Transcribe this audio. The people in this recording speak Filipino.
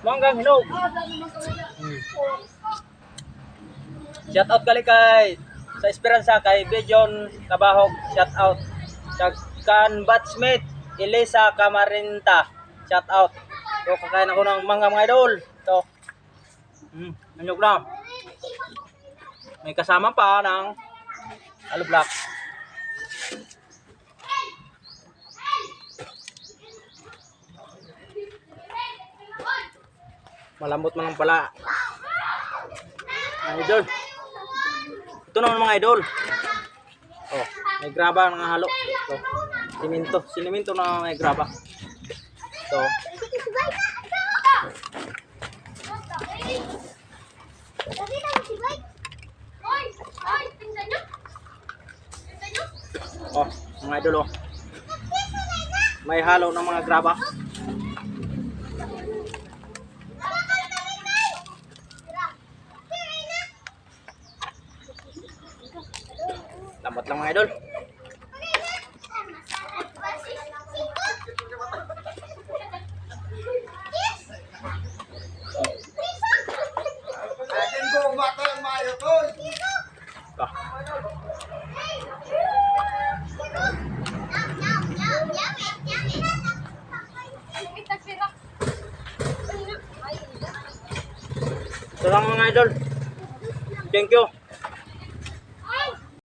Manggang hinog. Shout out kali kay sa Esperanza kay Bejon Kabahog. Shout out. Kan batchmate Elisa Camarinta. Shout out. So kakain ako ng mangga mga idol. Ito. Hinog na. May kasama pa ng alo black. Malambot man lang pala. Mga idol. Ito naman mga idol. Oh, may graba nga halo. Oh, sinemento na may graba. Ito. Oh, mga idol oh. May halo ng mga graba. Lambat lang mga idol. Ito lang mga idol. Thank you.